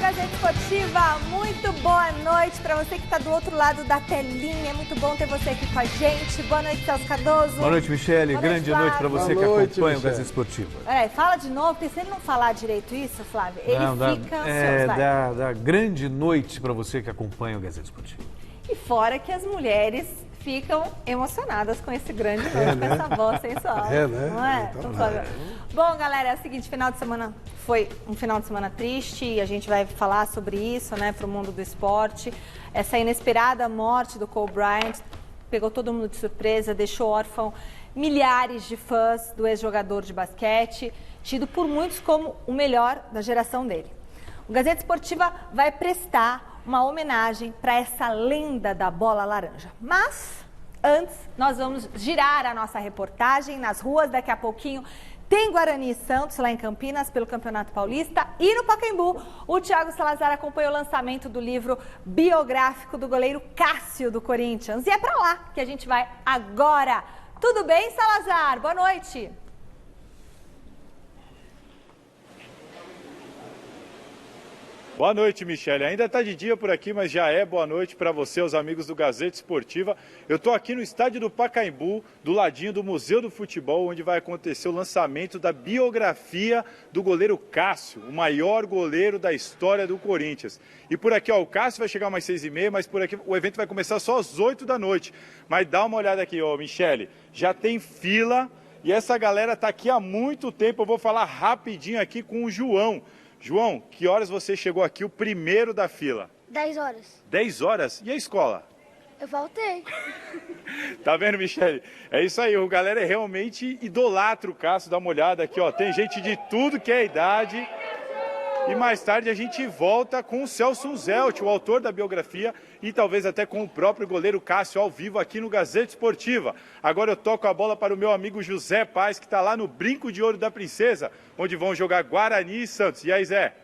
Gazeta Esportiva, muito boa noite para você que está do outro lado da telinha. É muito bom ter você aqui com a gente. Boa noite, Celso Cardoso. Boa noite, Michele. Grande noite para você que acompanha o Gazeta Esportiva. Fala de novo, porque se ele não falar direito isso, Flávio, ele fica ansioso. Dá grande noite para você que acompanha o Gazeta Esportiva. E fora que as mulheres ficam emocionadas com esse grande noite, com essa voz sensual. Né? Não é? Então, bom, galera, é o seguinte, final de semana foi um final de semana triste e a gente vai falar sobre isso, né, para o mundo do esporte. Essa inesperada morte do Kobe Bryant pegou todo mundo de surpresa, deixou órfão milhares de fãs do ex-jogador de basquete, tido por muitos como o melhor da geração dele. O Gazeta Esportiva vai prestar uma homenagem para essa lenda da bola laranja. Mas, antes, nós vamos girar a nossa reportagem nas ruas. Daqui a pouquinho tem Guarani e Santos lá em Campinas pelo Campeonato Paulista. E no Pacaembu, o Thiago Salazar acompanhou o lançamento do livro biográfico do goleiro Cássio do Corinthians. E é para lá que a gente vai agora. Tudo bem, Salazar? Boa noite. Boa noite, Michele. Ainda está de dia por aqui, mas já é boa noite para você, os amigos do Gazeta Esportiva. Eu estou aqui no estádio do Pacaembu, do ladinho do Museu do Futebol, onde vai acontecer o lançamento da biografia do goleiro Cássio, o maior goleiro da história do Corinthians. E por aqui, ó, o Cássio vai chegar umas 6h30, mas por aqui o evento vai começar só às 8 da noite. Mas dá uma olhada aqui, ó, Michele, já tem fila e essa galera está aqui há muito tempo. Eu vou falar rapidinho aqui com o João. João, que horas você chegou aqui, o primeiro da fila? 10 horas. 10 horas? E a escola? Eu voltei. Tá vendo, Michele? É isso aí, o galera realmente idolatra o Cássio. Dá uma olhada aqui, ó. Tem gente de tudo que é idade. E mais tarde a gente volta com o Celso Zelt, o autor da biografia, e talvez até com o próprio goleiro Cássio ao vivo aqui no Gazeta Esportiva. Agora eu toco a bola para o meu amigo José Paz, que está lá no Brinco de Ouro da Princesa, onde vão jogar Guarani e Santos. E aí, Zé?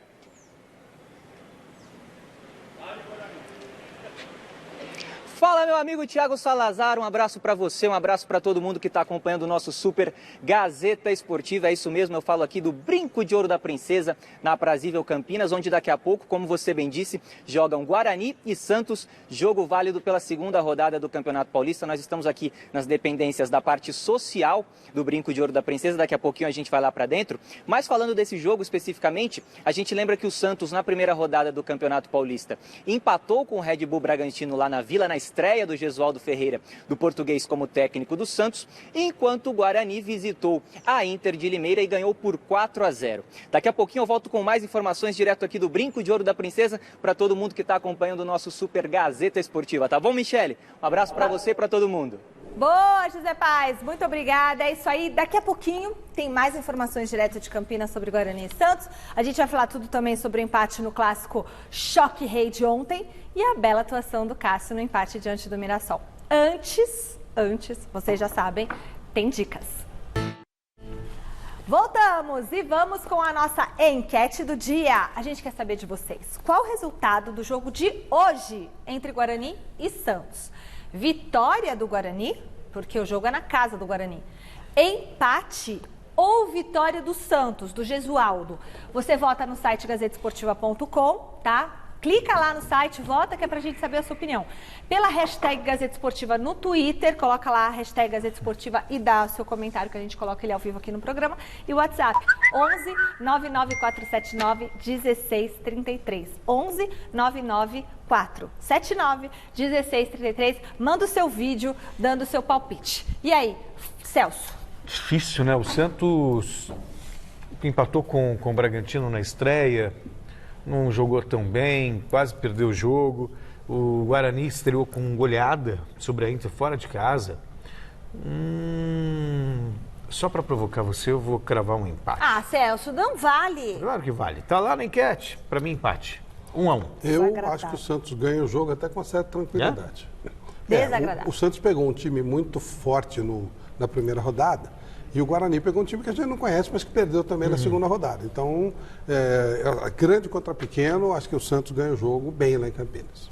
Fala, meu amigo Thiago Salazar, um abraço para você, um abraço para todo mundo que está acompanhando o nosso Super Gazeta Esportiva. É isso mesmo, eu falo aqui do Brinco de Ouro da Princesa, na Aprazível Campinas, onde daqui a pouco, como você bem disse, jogam Guarani e Santos, jogo válido pela segunda rodada do Campeonato Paulista. Nós estamos aqui nas dependências da parte social do Brinco de Ouro da Princesa, daqui a pouquinho a gente vai lá para dentro. Mas falando desse jogo especificamente, a gente lembra que o Santos, na primeira rodada do Campeonato Paulista, empatou com o Red Bull Bragantino lá na Vila, na estreia do Gesualdo Ferreira, do Português, como técnico do Santos, enquanto o Guarani visitou a Inter de Limeira e ganhou por 4-0. Daqui a pouquinho eu volto com mais informações direto aqui do Brinco de Ouro da Princesa para todo mundo que está acompanhando o nosso Super Gazeta Esportiva, tá bom, Michele? Um abraço para você e para todo mundo. Boa, José Paz, muito obrigada. É isso aí. Daqui a pouquinho tem mais informações direto de Campinas sobre Guarani e Santos. A gente vai falar tudo também sobre o empate no clássico Choque Rei de ontem e a bela atuação do Cássio no empate diante do Mirassol. Antes, vocês já sabem, tem dicas. Voltamos e vamos com a nossa enquete do dia. A gente quer saber de vocês. Qual o resultado do jogo de hoje entre Guarani e Santos? Vitória do Guarani, porque o jogo é na casa do Guarani. Empate ou vitória do Santos, do Gesualdo? Você vota no site gazetesportiva.com, tá? Clica lá no site, vota, que é pra gente saber a sua opinião. Pela hashtag Gazeta Esportiva no Twitter, coloca lá a hashtag Gazeta Esportiva e dá o seu comentário, que a gente coloca ele ao vivo aqui no programa. E o WhatsApp, 11 99479 1633. 11 99479 1633. Manda o seu vídeo dando o seu palpite. E aí, Celso? Difícil, né? O Santos empatou com o Bragantino na estreia, não jogou tão bem, quase perdeu o jogo. O Guarani estreou com goleada sobre a Inter fora de casa. Só para provocar você, eu vou cravar um empate. Ah, Celso, não vale. Claro que vale. Tá lá na enquete. Para mim, empate. 1-1. Eu acho que o Santos ganha o jogo até com uma certa tranquilidade. Desagradável. O Santos pegou um time muito forte na primeira rodada. E o Guarani pegou um time que a gente não conhece, mas que perdeu também na segunda rodada. Então, grande contra pequeno, acho que o Santos ganha o jogo bem lá em Campinas.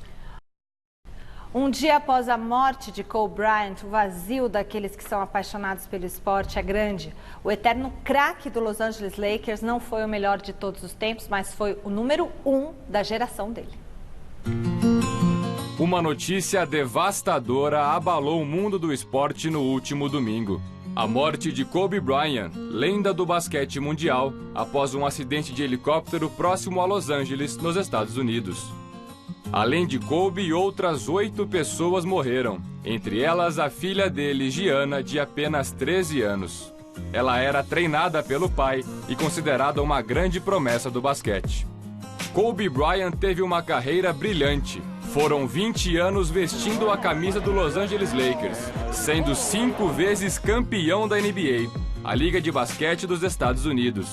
Um dia após a morte de Kobe Bryant, o vazio daqueles que são apaixonados pelo esporte é grande. O eterno craque do Los Angeles Lakers não foi o melhor de todos os tempos, mas foi o número 1 da geração dele. Uma notícia devastadora abalou o mundo do esporte no último domingo. A morte de Kobe Bryant, lenda do basquete mundial, após um acidente de helicóptero próximo a Los Angeles, nos Estados Unidos. Além de Kobe, outras 8 pessoas morreram, entre elas a filha dele, Gianna, de apenas 13 anos. Ela era treinada pelo pai e considerada uma grande promessa do basquete. Kobe Bryant teve uma carreira brilhante. Foram 20 anos vestindo a camisa do Los Angeles Lakers, sendo 5 vezes campeão da NBA, a liga de basquete dos Estados Unidos.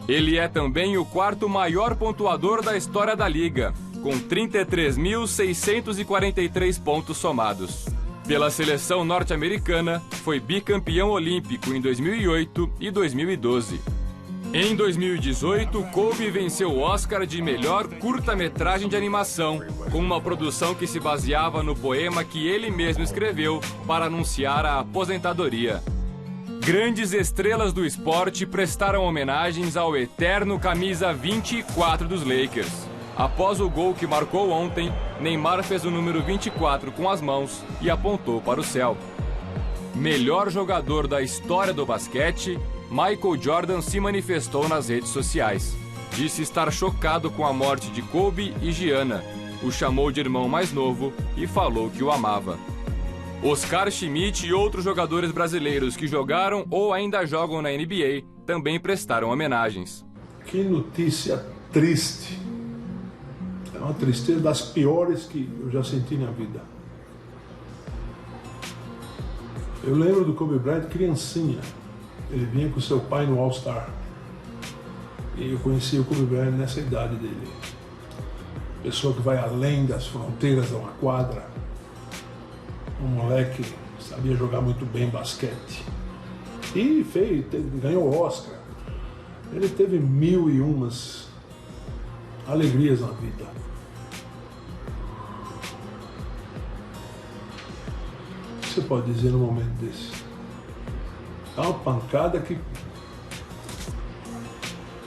Ele é também o 4º maior pontuador da história da liga, com 33.643 pontos somados. Pela seleção norte-americana, foi bicampeão olímpico em 2008 e 2012. Em 2018, Kobe venceu o Oscar de melhor curta-metragem de animação, com uma produção que se baseava no poema que ele mesmo escreveu para anunciar a aposentadoria. Grandes estrelas do esporte prestaram homenagens ao eterno camisa 24 dos Lakers. Após o gol que marcou ontem, Neymar fez o número 24 com as mãos e apontou para o céu. Melhor jogador da história do basquete, Michael Jordan se manifestou nas redes sociais. Disse estar chocado com a morte de Kobe e Gianna, o chamou de irmão mais novo e falou que o amava. Oscar Schmidt e outros jogadores brasileiros que jogaram ou ainda jogam na NBA também prestaram homenagens. Que notícia triste. É uma tristeza das piores que eu já senti na vida. Eu lembro do Kobe Bryant criancinha. Ele vinha com seu pai no All-Star. E eu conheci o Kobe Bryant nessa idade dele. Pessoa que vai além das fronteiras de uma quadra. Um moleque que sabia jogar muito bem basquete. E ganhou o Oscar. Ele teve 1001 alegrias na vida. O que você pode dizer num momento desse? É uma pancada que...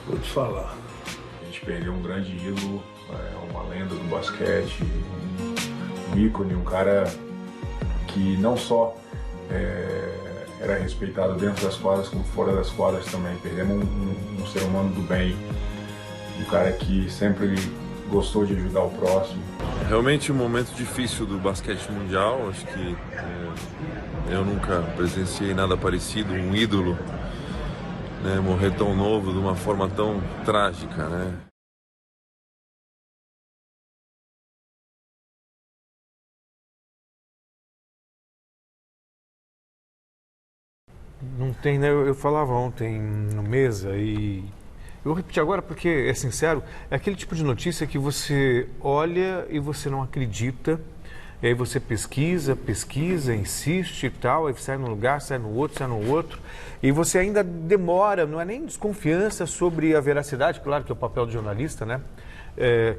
Vou te falar. A gente perdeu um grande ídolo, uma lenda do basquete, um ícone, um cara que não só era respeitado dentro das quadras, como fora das quadras também. Perdemos um ser humano do bem, um cara que sempre gostou de ajudar o próximo. Realmente um momento difícil do basquete mundial. Acho que eu nunca presenciei nada parecido, um ídolo, né, morrer tão novo de uma forma tão trágica, né? Não tem, né? Eu falava ontem no mesa e eu vou repetir agora porque é sincero, é aquele tipo de notícia que você olha e você não acredita, e aí você pesquisa, insiste e tal, aí sai num lugar, sai no outro, e você ainda demora, não é nem desconfiança sobre a veracidade, claro que é o papel do jornalista, né?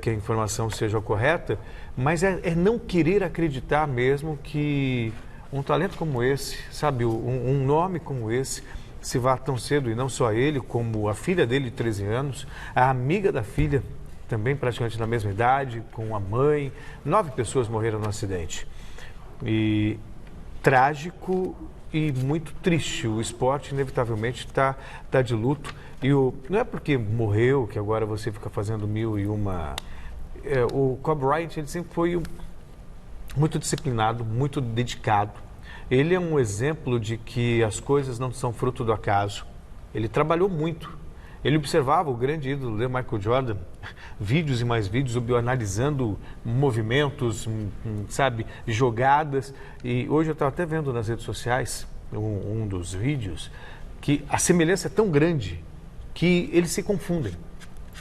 Que a informação seja correta, mas é não querer acreditar mesmo que um talento como esse, sabe, um nome como esse, se vá tão cedo, e não só ele, como a filha dele de 13 anos, a amiga da filha, também praticamente na mesma idade, com a mãe. 9 pessoas morreram no acidente. E trágico e muito triste. O esporte, inevitavelmente, está de luto. E não é porque morreu que agora você fica fazendo 1001... o Kobe Bryant, ele sempre foi muito disciplinado, muito dedicado. Ele é um exemplo de que as coisas não são fruto do acaso. Ele trabalhou muito. Ele observava o grande ídolo de Michael Jordan, vídeos e mais vídeos, analisando movimentos, sabe, jogadas. E hoje eu estava até vendo nas redes sociais um dos vídeos que a semelhança é tão grande que eles se confundem,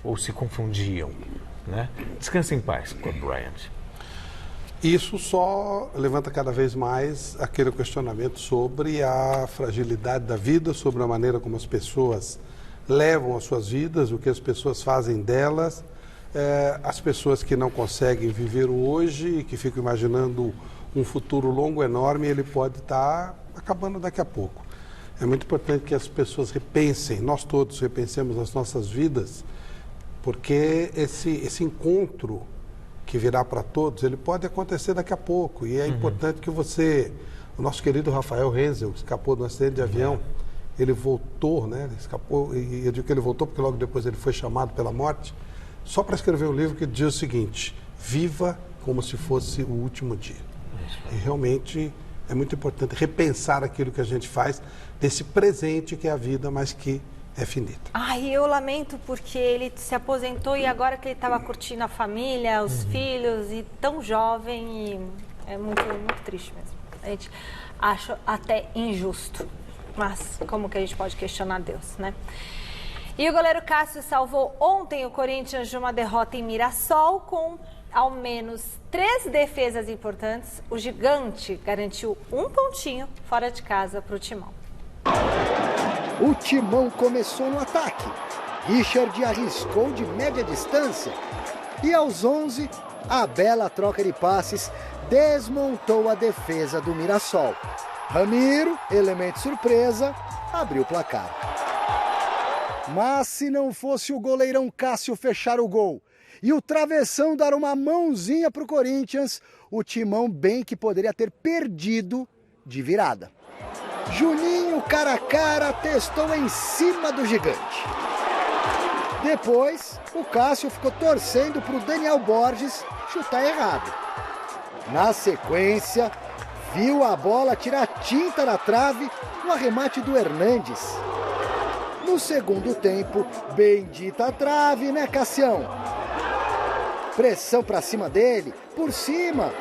ou se confundiam, né? Descansa em paz, Kobe Bryant. Isso só levanta cada vez mais aquele questionamento sobre a fragilidade da vida, sobre a maneira como as pessoas levam as suas vidas, o que as pessoas fazem delas, as pessoas que não conseguem viver o hoje e que ficam imaginando um futuro longo, enorme, e ele pode estar acabando daqui a pouco. É muito importante que as pessoas repensem, nós todos repensemos as nossas vidas, porque esse encontro que virá para todos, ele pode acontecer daqui a pouco. E é importante que você... O nosso querido Rafael Renzel, que escapou de um acidente de avião, ele voltou, né? Ele escapou, e eu digo que ele voltou porque logo depois ele foi chamado pela morte, só para escrever um livro que diz o seguinte: viva como se fosse o último dia. E realmente é muito importante repensar aquilo que a gente faz, desse presente que é a vida, mas que é finita. Ai, eu lamento porque ele se aposentou e agora que ele estava curtindo a família, os filhos, e tão jovem, e é muito, muito triste mesmo. A gente acha até injusto, mas como que a gente pode questionar Deus, né? E o goleiro Cássio salvou ontem o Corinthians de uma derrota em Mirassol com ao menos 3 defesas importantes. O gigante garantiu um pontinho fora de casa para o Timão. O Timão começou no ataque. Richard arriscou de média distância. E aos 11, a bela troca de passes desmontou a defesa do Mirassol. Ramiro, elemento surpresa, abriu o placar. Mas se não fosse o goleirão Cássio fechar o gol e o travessão dar uma mãozinha para o Corinthians, o Timão bem que poderia ter perdido de virada. Juninho, cara a cara, testou em cima do gigante. Depois, o Cássio ficou torcendo para o Daniel Borges chutar errado. Na sequência, viu a bola tirar tinta na trave no arremate do Hernandes. No segundo tempo, bendita trave, né, Cassião? Pressão para cima dele, por cima,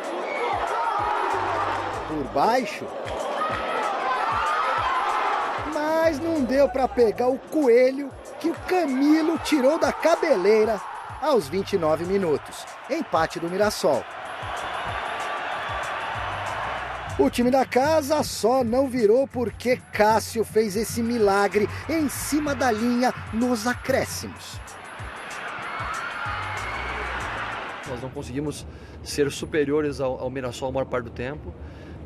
por baixo. Mas não deu para pegar o coelho que o Camilo tirou da cabeleira aos 29 minutos. Empate do Mirassol. O time da casa só não virou porque Cássio fez esse milagre em cima da linha nos acréscimos. Nós não conseguimos ser superiores ao Mirassol a maior parte do tempo.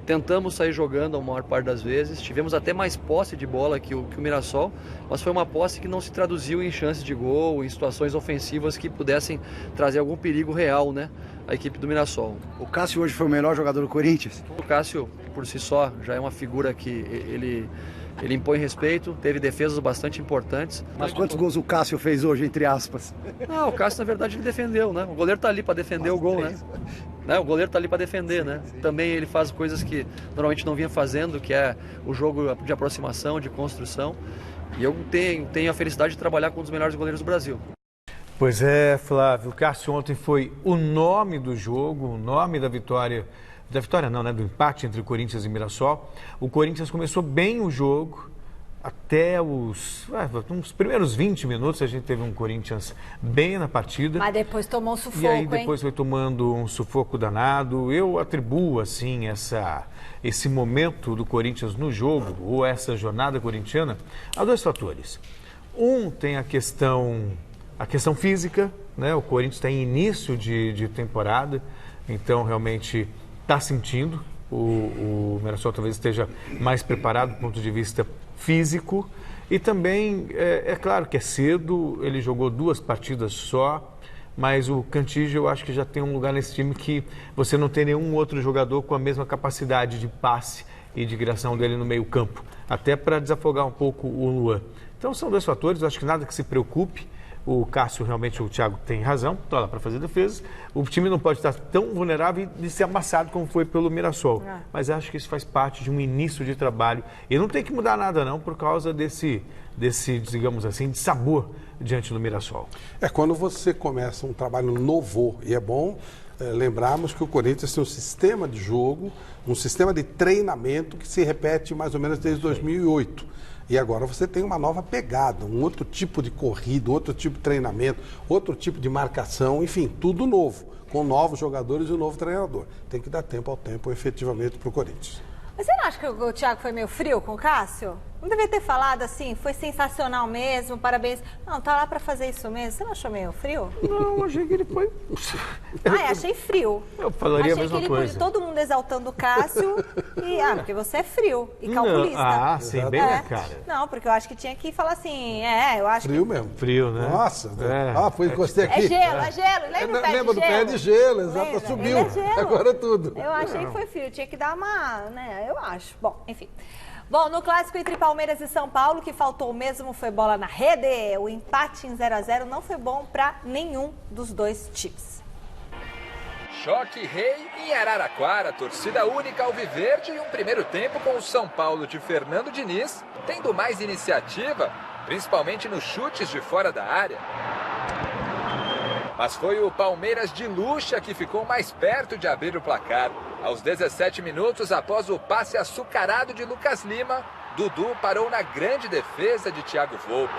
Tentamos sair jogando a maior parte das vezes. Tivemos até mais posse de bola que o Mirassol, mas foi uma posse que não se traduziu em chances de gol, em situações ofensivas que pudessem trazer algum perigo real, né, à equipe do Mirassol. O Cássio hoje foi o melhor jogador do Corinthians? O Cássio, por si só, já é uma figura que ele impõe respeito, teve defesas bastante importantes. Mas quantos gols o Cássio fez hoje, entre aspas? Não, o Cássio, na verdade, ele defendeu, né? O goleiro tá ali para defender o gol, né? O goleiro tá ali para defender, né? Também ele faz coisas que normalmente não vinha fazendo, que é o jogo de aproximação, de construção. E eu tenho a felicidade de trabalhar com um dos melhores goleiros do Brasil. Pois é, Flávio, o Cássio ontem foi o nome do jogo, o nome da vitória. Da vitória não, né? Do empate entre Corinthians e Mirassol. O Corinthians começou bem o jogo, até uns primeiros 20 minutos a gente teve um Corinthians bem na partida. Mas depois tomou um sufoco, e aí depois foi tomando um sufoco danado. Eu atribuo, assim, esse momento do Corinthians no jogo, ou essa jornada corintiana, a 2 fatores. Um tem a questão física, né? O Corinthians está em início de temporada, então realmente está sentindo. O Mirassol talvez esteja mais preparado do ponto de vista físico. E também, é claro que é cedo, ele jogou 2 partidas só, mas o Cantígio eu acho que já tem um lugar nesse time que você não tem nenhum outro jogador com a mesma capacidade de passe e de criação dele no meio campo, até para desafogar um pouco o Luan. Então são 2 fatores, eu acho que nada que se preocupe. O Cássio, realmente, o Thiago tem razão, está lá para fazer defesa. O time não pode estar tão vulnerável de ser amassado como foi pelo Mirassol. Mas acho que isso faz parte de um início de trabalho. E não tem que mudar nada, não, por causa desse, digamos assim, de sabor diante do Mirassol. Quando você começa um trabalho novo, e é bom lembrarmos que o Corinthians tem um sistema de jogo, um sistema de treinamento que se repete mais ou menos desde 2008. E agora você tem uma nova pegada, um outro tipo de corrida, outro tipo de treinamento, outro tipo de marcação, enfim, tudo novo, com novos jogadores e um novo treinador. Tem que dar tempo ao tempo, efetivamente, para o Corinthians. Mas você não acha que o Thiago foi meio frio com o Cássio? Não devia ter falado assim, foi sensacional mesmo, parabéns. Não, tá lá pra fazer isso mesmo. Você não achou meio frio? Não, achei que ele foi... Achei frio. Eu falaria a mesma Achei que coisa. todo mundo exaltando o Cássio porque você é frio e calculista. Sim, bem na cara. Não, porque eu acho que tinha que falar assim, eu acho Frio que... mesmo. Frio, né? Nossa, encostei aqui. É gelo. Lembra do pé de gelo, exato, subiu. Ele é gelo. Agora tudo. Eu achei que foi frio, tinha que dar uma, eu acho. Bom, enfim. Bom, no clássico entre Palmeiras e São Paulo, o que faltou mesmo foi bola na rede. O empate em 0-0 não foi bom para nenhum dos dois times. Choque rei em Araraquara, torcida única alviverde e um primeiro tempo com o São Paulo de Fernando Diniz tendo mais iniciativa, principalmente nos chutes de fora da área. Mas foi o Palmeiras de Lucha que ficou mais perto de abrir o placar. Aos 17 minutos, após o passe açucarado de Lucas Lima, Dudu parou na grande defesa de Thiago Volpi.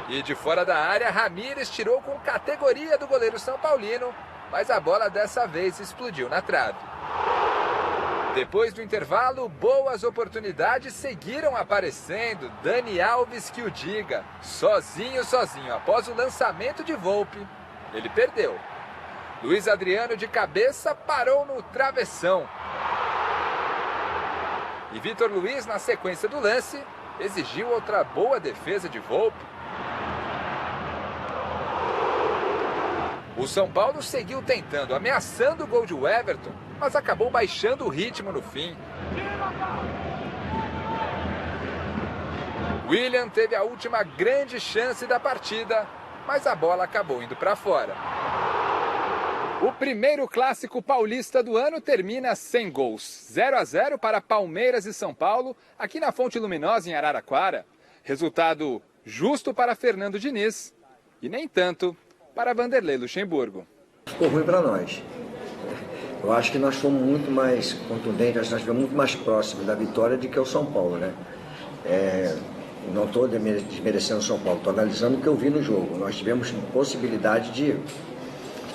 E de fora da área, Ramírez tirou com categoria do goleiro São Paulino, mas a bola dessa vez explodiu na trave. Depois do intervalo, boas oportunidades seguiram aparecendo. Dani Alves que o diga. Sozinho, após o lançamento de Volpi, ele perdeu. Luiz Adriano de cabeça parou no travessão. E Vitor Luiz, na sequência do lance, exigiu outra boa defesa de Volpi. O São Paulo seguiu tentando, ameaçando o gol de Everton, mas acabou baixando o ritmo no fim. William teve a última grande chance da partida, mas a bola acabou indo para fora. O primeiro clássico paulista do ano termina sem gols. 0-0 para Palmeiras e São Paulo, aqui na Fonte Luminosa, em Araraquara. Resultado justo para Fernando Diniz e nem tanto para Vanderlei Luxemburgo. Ficou ruim para nós. Eu acho que nós fomos muito mais contundentes, nós estivemos muito mais próximos da vitória do que o São Paulo, né? Não estou desmerecendo o São Paulo, estou analisando o que eu vi no jogo. Nós tivemos possibilidade de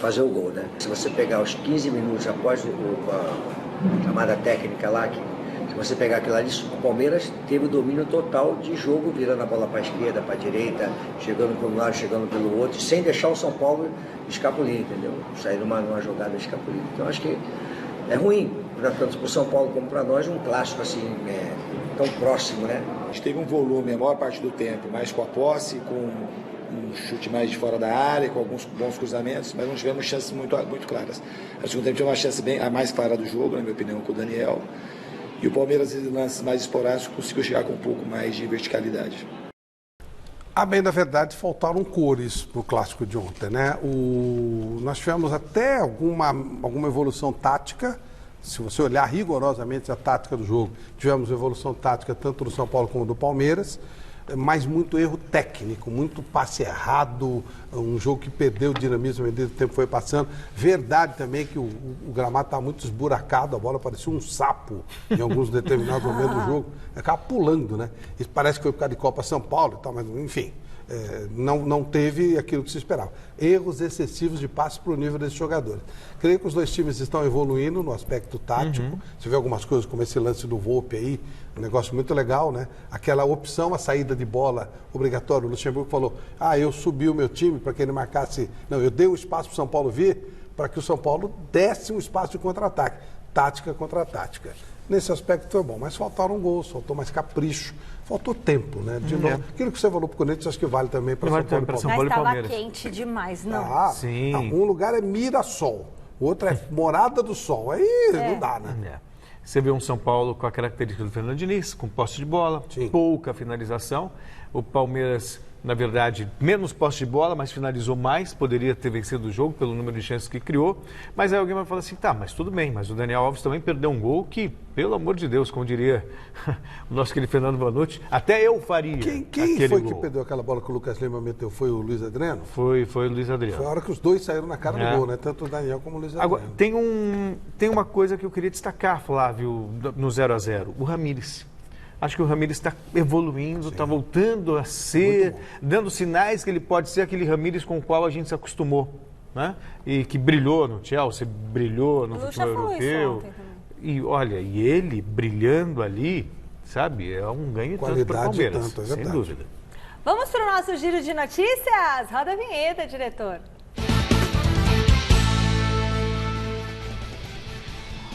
fazer o gol, né? Se você pegar os 15 minutos após a chamada técnica lá, se você pegar aquilo ali, o Palmeiras teve o domínio total de jogo, virando a bola para a esquerda, para a direita, chegando por um lado, chegando pelo outro, sem deixar o São Paulo escapulir, entendeu? Sair numa jogada escapulir. Então acho que é ruim, tanto para o São Paulo como para nós, um clássico assim, tão próximo, né? A gente teve um volume a maior parte do tempo, mais com a posse, com um chute mais de fora da área, com alguns bons cruzamentos, mas não tivemos chances muito claras. No segundo tempo tivemos uma chance a mais clara do jogo, na minha opinião, com o Daniel. E o Palmeiras, em lances mais esporádicos, conseguiu chegar com um pouco mais de verticalidade. A bem da verdade, faltaram cores para o clássico de ontem, né? Nós tivemos até alguma evolução tática. Se você olhar rigorosamente a tática do jogo, tivemos evolução tática tanto do São Paulo como do Palmeiras, mas muito erro técnico, muito passe errado, um jogo que perdeu o dinamismo à medida que o tempo foi passando. Verdade também que o gramado estava muito esburacado, a bola parecia um sapo em alguns determinados momentos do jogo, acaba pulando, né? Isso parece que foi por causa de Copa São Paulo e tal, mas enfim, não teve aquilo que se esperava. Erros excessivos de passe para o nível desses jogadores. Creio que os dois times estão evoluindo no aspecto tático. Você vê algumas coisas como esse lance do Volpi aí, um negócio muito legal, né? Aquela opção, a saída de bola obrigatória. O Luxemburgo falou, eu subi o meu time para que ele marcasse... Não, eu dei um espaço para o São Paulo vir para que o São Paulo desse um espaço de contra-ataque. Tática contra tática. Nesse aspecto foi bom, mas faltaram gols, faltou mais capricho, faltou tempo, né? De novo, aquilo que você falou para o Corinthians, acho que vale também para São Paulo e Palmeiras. Mas estava quente demais, não? Sim. Um lugar é Mirassol, o outro é Morada do Sol, aí não dá, né? Você vê um São Paulo com a característica do Fernando Diniz, com posse de bola, pouca finalização. O Palmeiras, na verdade, menos posse de bola, mas finalizou mais, poderia ter vencido o jogo pelo número de chances que criou. Mas aí alguém vai falar assim, mas tudo bem, mas o Daniel Alves também perdeu um gol que, pelo amor de Deus, como diria o nosso querido Fernando Vanucci, até eu faria. Quem foi que perdeu aquela bola que o Lucas Lima meteu? Foi o Luiz Adriano? Foi o Luiz Adriano. Foi a hora que os dois saíram na cara do gol, né? Tanto o Daniel como o Luiz Adriano. Agora, tem uma coisa que eu queria destacar, Flávio, no 0-0. O Ramírez. Acho que o Ramírez está evoluindo, está voltando a ser, dando sinais que ele pode ser aquele Ramírez com o qual a gente se acostumou, né? E que brilhou no Chelsea, brilhou no futebol europeu. E olha, e ele brilhando ali, sabe? É um ganho tanto para o Qualidade Palmeiras, tanto, é sem verdade. dúvida. Vamos para o nosso giro de notícias? Roda a vinheta, diretor.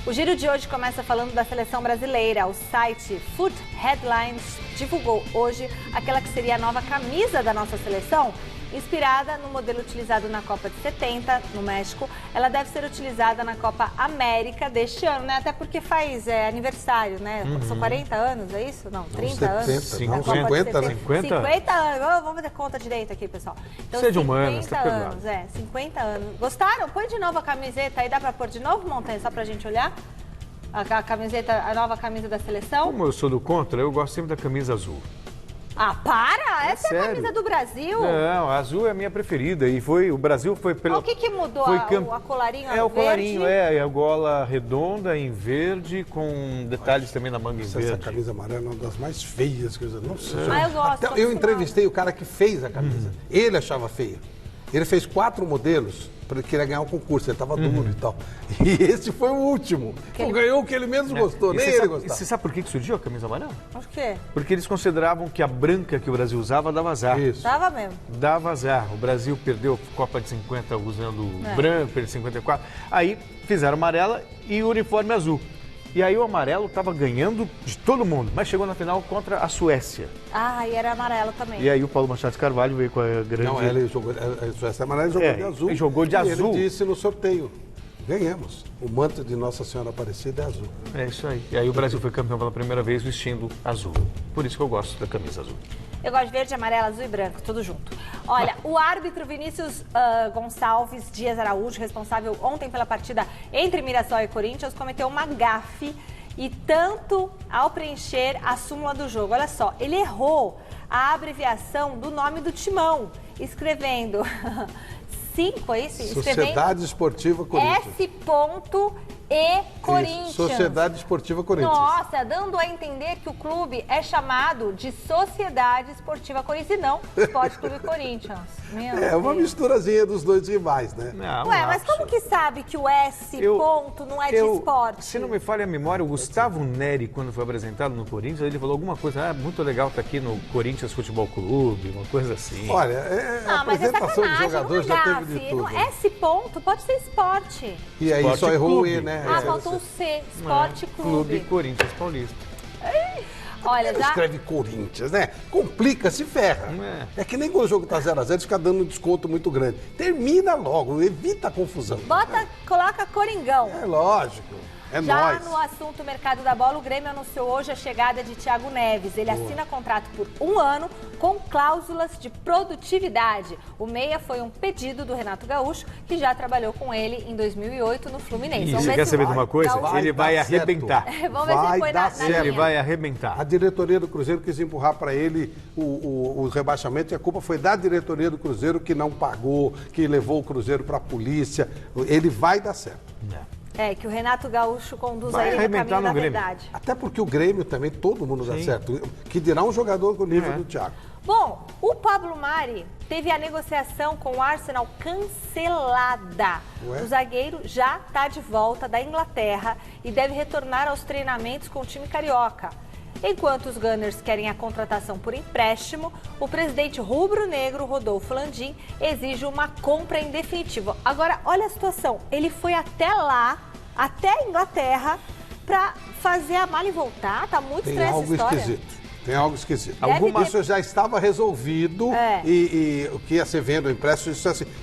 O giro de hoje começa falando da seleção brasileira. O site Foot Headlines divulgou hoje aquela que seria a nova camisa da nossa seleção. Inspirada no modelo utilizado na Copa de 70, no México, ela deve ser utilizada na Copa América deste ano, né? Até porque faz aniversário, né? São 40 anos, é isso? Não, 30 70, anos? não, 50, né? 50 anos. Vamos fazer conta direito aqui, pessoal. Então, Você é de 50 humanas, tá perdoado. anos, 50 anos. Gostaram? Põe de novo a camiseta aí, dá pra pôr de novo, Montanha, só pra gente olhar? A camiseta, a nova camisa da seleção? Como eu sou do contra, eu gosto sempre da camisa azul. Ah, para! Essa é a sério. camisa do Brasil? Não, a azul é a minha preferida. E o Brasil foi pelo... O que mudou? foi A colarinho É, o verde? colarinho, é a gola redonda em verde, com detalhes também na manga em Essa verde. camisa amarela é uma das mais feias que eu já... Nossa, eu gosto. Até eu entrevistei o cara que fez a camisa. Ele achava feia. Ele fez 4 modelos porque ele queria ganhar o concurso, ele estava duro e tal. E esse foi o último. Ganhou o que ele menos gostou, nem ele gostava. Você sabe por que surgiu a camisa amarela? Por quê? Porque eles consideravam que a branca que o Brasil usava dava azar. Isso. Tava mesmo. Dava azar. O Brasil perdeu a Copa de 50 usando branco, perdeu 54. Aí fizeram amarela e o uniforme azul. E aí o amarelo estava ganhando de todo mundo, mas chegou na final contra a Suécia. Ah, e era amarelo também. E aí o Paulo Machado de Carvalho veio com a grande... Não, ele jogou, a Suécia amarela jogou de azul. Ele jogou de azul. Ele disse no sorteio, ganhamos. O manto de Nossa Senhora Aparecida é azul. É isso aí. E aí o Brasil foi campeão pela primeira vez vestindo azul. Por isso que eu gosto da camisa azul. Eu gosto de verde, amarelo, azul e branco, tudo junto. Olha, o árbitro Vinícius Gonçalves Dias Araújo, responsável ontem pela partida entre Mirassol e Corinthians, cometeu uma gafe e tanto ao preencher a súmula do jogo. Olha só, ele errou a abreviação do nome do timão, escrevendo 5, é isso? Sociedade Esportiva Corinthians. S.E. Corinthians. Sociedade Esportiva Corinthians. Nossa, dando a entender que o clube é chamado de Sociedade Esportiva Corinthians e não Esporte Clube Corinthians. É uma misturazinha dos dois rivais, né? Não, Ué, mas como que sabe que o S. ponto não é de esporte? Se não me falha a memória, o Gustavo Neri, quando foi apresentado no Corinthians, ele falou alguma coisa, muito legal estar aqui no Corinthians Futebol Clube, uma coisa assim. Olha, a mas é apresentação de sacanagem, jogadores não é já gafe. teve de tudo. S. ponto pode ser esporte. E aí Esporte só errou o Clube. E, né? Ah, faltou o C, Esporte Clube Corinthians Paulista. Olha, já... Escreve Corinthians, né? Complica, se ferra. É que nem quando o jogo tá 0x0, fica dando um desconto muito grande. Termina logo, evita a confusão. Coloca Coringão. É lógico. É Já nóis. no assunto mercado da bola, o Grêmio anunciou hoje a chegada de Thiago Neves. Ele assina contrato por 1 ano com cláusulas de produtividade. O meia foi um pedido do Renato Gaúcho, que já trabalhou com ele em 2008 no Fluminense. E você quer saber de uma coisa? Ele vai arrebentar. Vamos ver se ele põe na linha. Ele vai arrebentar. A diretoria do Cruzeiro quis empurrar para ele o rebaixamento e a culpa foi da diretoria do Cruzeiro que não pagou, que levou o Cruzeiro para a polícia. Ele vai dar certo. É, que o Renato Gaúcho conduz Vai ele no arrebentar caminho no da Grêmio. verdade. Até porque o Grêmio também, todo mundo dá certo. Que dirá um jogador com o nível do Thiago. Bom, o Pablo Mari teve a negociação com o Arsenal cancelada. Ué? O zagueiro já está de volta da Inglaterra e deve retornar aos treinamentos com o time carioca. Enquanto os Gunners querem a contratação por empréstimo, o presidente rubro-negro, Rodolfo Landim, exige uma compra em definitivo. Agora, olha a situação. Ele foi até lá, até a Inglaterra, para fazer a mala e voltar. Tá muito Tem estranha essa algo história. esquisito. Tem algo esquisito. Deve Isso já estava resolvido e o que ia ser venda, o empréstimo,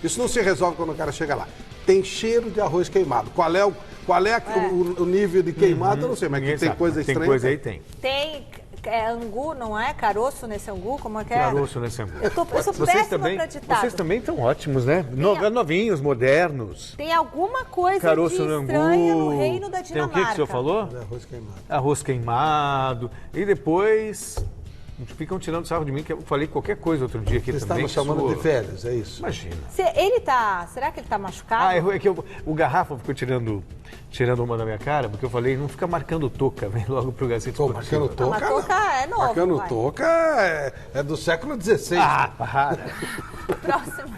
isso não se resolve quando o cara chega lá. Tem cheiro de arroz queimado. Qual é o nível de queimado? Eu não sei, mas que tem coisa estranha. Tem coisa aí, tem. Tem angu, não é? Caroço nesse angu? Como é que é? Caroço nesse angu. Eu sou péssima pra ditado. Vocês também estão ótimos, né? Novinhos, modernos. Tem alguma coisa Caroço de no estranha angu. no reino da Dinamarca. Tem o que o senhor falou? Arroz queimado. Arroz queimado. E depois... Ficam tirando sarro de mim, que eu falei qualquer coisa outro dia aqui Você também. estava chamando de férias, é isso? Imagina. Será que ele tá machucado? É que o Garrafa ficou tirando uma da minha cara, porque eu falei, não fica marcando touca, vem logo pro Gazeta Esportiva. Marcando touca? Mas touca é novo. Marcando vai. touca é do século XVI. Ah, para. Próximo.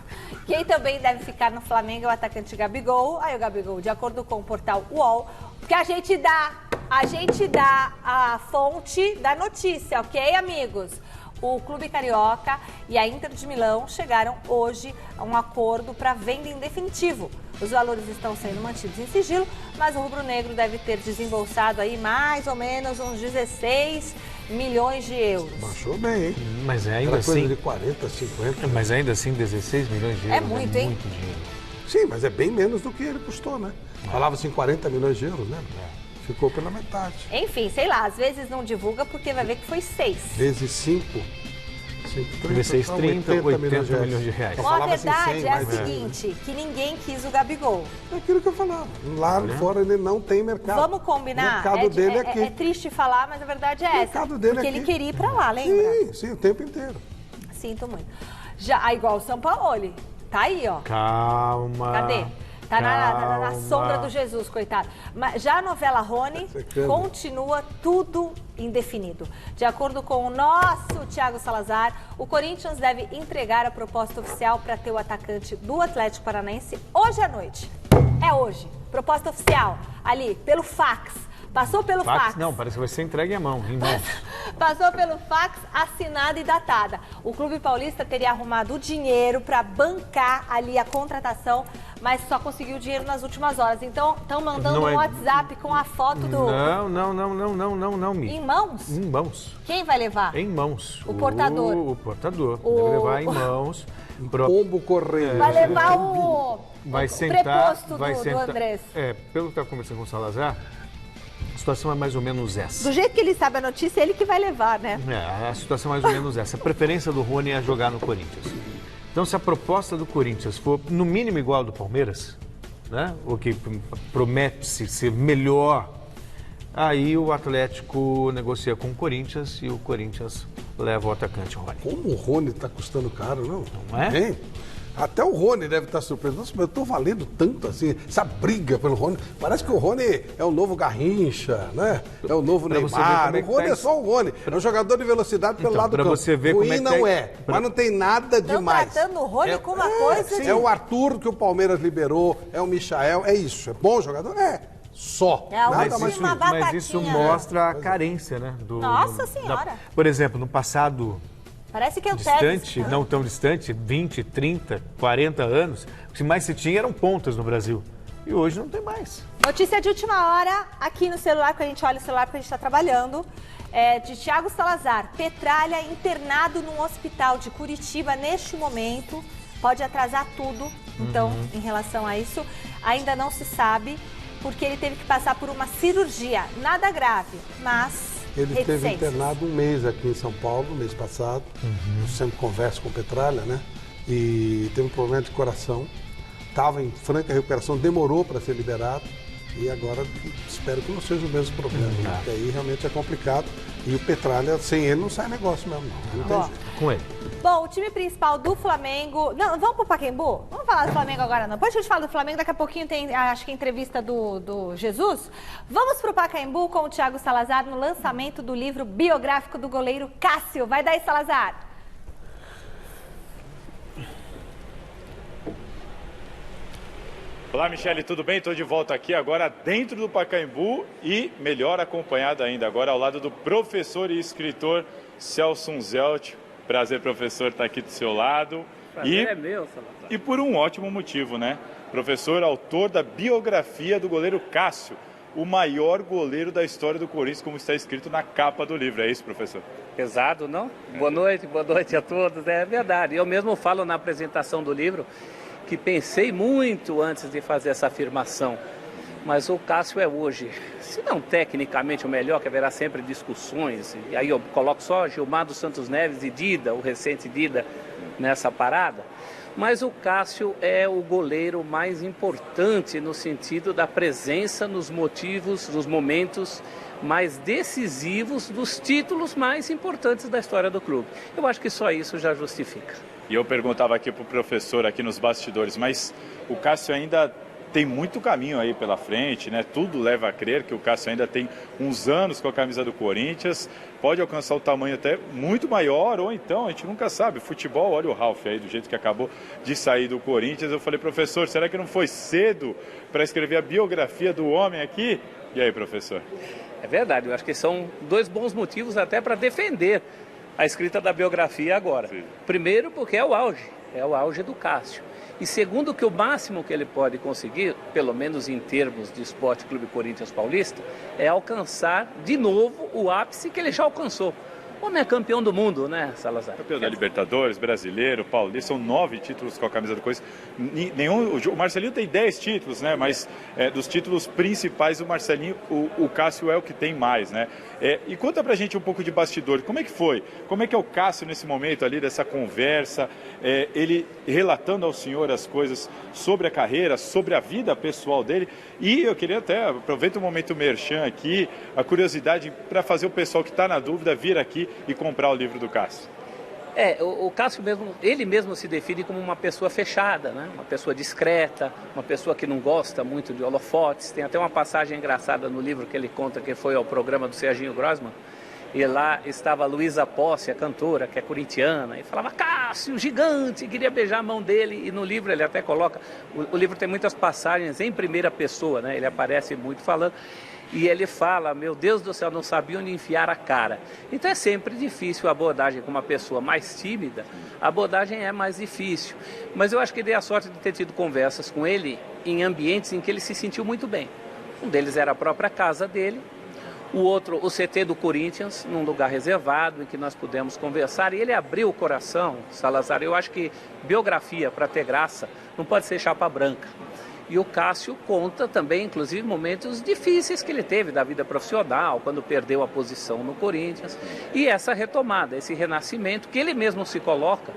Quem também deve ficar no Flamengo é o atacante Gabigol. Aí o Gabigol, de acordo com o portal UOL, que a gente dá A gente dá a fonte da notícia, ok, amigos? O Clube Carioca e a Inter de Milão chegaram hoje a um acordo para venda em definitivo. Os valores estão sendo mantidos em sigilo, mas o rubro-negro deve ter desembolsado aí mais ou menos uns 16 milhões de euros. Baixou bem, hein? Mas ainda Era coisa assim... de 40, 50. Mas ainda assim, 16 milhões de euros É muito, hein? muito dinheiro. Sim, mas é bem menos do que ele custou, né? Falava-se em 40 milhões de euros, né? Ficou pela metade. Enfim, sei lá, às vezes não divulga porque vai ver que foi 6. Vezes 5. 16, 30, 80 milhões de reais. Bom, a verdade é a seguinte, que ninguém quis o Gabigol. É aquilo que eu falava. Lá fora ele não tem mercado. Vamos combinar? O mercado dele é aqui. É triste falar, mas a verdade é essa. Dele porque aqui. ele queria ir pra lá, lembra? Sim, sim, o tempo inteiro. Sinto muito. Já, igual o Sampaoli. Tá aí, ó. Calma. Cadê? Tá na sombra do Jesus, coitado. Mas já a novela Rony continua tudo indefinido. De acordo com o nosso Thiago Salazar, o Corinthians deve entregar a proposta oficial para ter o atacante do Atlético Paranaense hoje à noite. É hoje. Proposta oficial. Ali, pelo fax. Passou pelo fax. Não, parece que vai ser entregue à mão, em mãos. Passou pelo fax, assinada e datada. O Clube Paulista teria arrumado o dinheiro para bancar ali a contratação, mas só conseguiu o dinheiro nas últimas horas. Então, estão mandando um WhatsApp com a foto do... Não, Mi. Em mãos? Em mãos. Quem vai levar? Em mãos. O portador. O portador. Deve levar em mãos. Pombo correio. Vai levar o preposto do Andrés. Pelo que eu estava conversando com o Salazar, a situação é mais ou menos essa. Do jeito que ele sabe a notícia, é ele que vai levar, né? A situação é mais ou menos essa. A preferência do Rony é jogar no Corinthians. Então, se a proposta do Corinthians for, no mínimo, igual ao do Palmeiras, né? O que promete-se ser melhor, aí o Atlético negocia com o Corinthians e o Corinthians leva o atacante Rony. Como o Rony está custando caro, não? Não é? Hein? Até o Rony deve estar surpreso. Nossa, mas eu estou valendo tanto assim, essa briga pelo Rony. Parece que o Rony é o novo Garrincha, né? É o novo Neymar. O Rony é só o Rony. É um jogador de velocidade pelo lado do campo. Você ver ruim como é que não é, mas não tem nada demais. Estão tratando o Rony com uma coisa de... É o Arthur que o Palmeiras liberou, é o Michael, é isso. É bom jogador? É. Só. Mas isso mostra a carência, né? Nossa Senhora. Por exemplo, no passado... Parece que é o distante, não tão distante, 20, 30, 40 anos, o que mais se tinha eram pontas no Brasil. E hoje não tem mais. Notícia de última hora, aqui no celular, porque a gente olha o celular porque a gente está trabalhando, de Thiago Salazar. Petralha internado num hospital de Curitiba neste momento. Pode atrasar tudo, então, em relação a isso. Ainda não se sabe, porque ele teve que passar por uma cirurgia. Nada grave, mas... Ele esteve internado um mês aqui em São Paulo, mês passado. Eu sempre converso com o Petralha, né? E teve um problema de coração. Estava em franca recuperação, demorou para ser liberado. E agora espero que não seja o mesmo problema, né? Porque aí realmente é complicado. E o Petralha, sem ele, não sai negócio mesmo, não. Não tem jeito. Com ele. Bom, o time principal do Flamengo... Não, vamos pro Pacaembu? Vamos falar do Flamengo agora, não. Depois a gente fala do Flamengo, daqui a pouquinho tem, acho que, entrevista do Jesus. Vamos pro Pacaembu com o Thiago Salazar no lançamento do livro biográfico do goleiro Cássio. Vai daí, Salazar. Olá, Michele, tudo bem? Estou de volta aqui agora dentro do Pacaembu e melhor acompanhado ainda, agora ao lado do professor e escritor Celso Unzelt. Prazer, professor, estar aqui do seu lado. Prazer é meu, Salazar. E por um ótimo motivo, né? Professor, autor da biografia do goleiro Cássio, o maior goleiro da história do Corinthians, como está escrito na capa do livro. É isso, professor? Pesado, não? Boa noite a todos. É verdade. Eu mesmo falo na apresentação do livro que pensei muito antes de fazer essa afirmação. Mas o Cássio é hoje, se não tecnicamente o melhor, que haverá sempre discussões, e aí eu coloco só Gilmar dos Santos Neves e Dida, o recente Dida, nessa parada, mas o Cássio é o goleiro mais importante no sentido da presença nos motivos, nos momentos mais decisivos dos títulos mais importantes da história do clube. Eu acho que só isso já justifica. E eu perguntava aqui para o professor, aqui nos bastidores, mas o Cássio ainda tem muito caminho aí pela frente, né? Tudo leva a crer que o Cássio ainda tem uns anos com a camisa do Corinthians, pode alcançar o tamanho até muito maior, ou então, a gente nunca sabe, futebol, olha o Ralf aí, do jeito que acabou de sair do Corinthians. Eu falei, professor, será que não foi cedo para escrever a biografia do homem aqui? E aí, professor? É verdade, eu acho que são 2 bons motivos até para defender a escrita da biografia agora. Sim. Primeiro, porque é o auge do Cássio. E segundo, que o máximo que ele pode conseguir, pelo menos em termos de Esporte Clube Corinthians Paulista, é alcançar de novo o ápice que ele já alcançou. O homem é campeão do mundo, né, Salazar? Campeão da Libertadores, brasileiro, paulista, são 9 títulos com a camisa do Corinthians. O Marcelinho tem 10 títulos, né? Mas dos títulos principais, o Marcelinho, o Cássio é o que tem mais, né? E conta pra gente um pouco de bastidor. Como é que foi? Como é que é o Cássio nesse momento ali, dessa conversa? Ele relatando ao senhor as coisas sobre a carreira, sobre a vida pessoal dele. E eu queria até, aproveita o momento merchan aqui, a curiosidade para fazer o pessoal que está na dúvida vir aqui e comprar o livro do Cássio. O Cássio mesmo, ele mesmo se define como uma pessoa fechada, né? Uma pessoa discreta, uma pessoa que não gosta muito de holofotes. Tem até uma passagem engraçada no livro que ele conta que foi ao programa do Serginho Grossman. E lá estava a Luísa Posse, a cantora, que é corintiana, e falava, Cássio, gigante, queria beijar a mão dele. E no livro ele até coloca, o livro tem muitas passagens em primeira pessoa, né? Ele aparece muito falando. E ele fala, meu Deus do céu, não sabia onde enfiar a cara. Então é sempre difícil a abordagem com uma pessoa mais tímida, a abordagem é mais difícil. Mas eu acho que dei a sorte de ter tido conversas com ele em ambientes em que ele se sentiu muito bem. Um deles era a própria casa dele, o outro, o CT do Corinthians, num lugar reservado, em que nós pudemos conversar. E ele abriu o coração, Salazar. Eu acho que biografia, para ter graça, não pode ser chapa branca. E o Cássio conta também, inclusive, momentos difíceis que ele teve da vida profissional, quando perdeu a posição no Corinthians. E essa retomada, esse renascimento, que ele mesmo se coloca,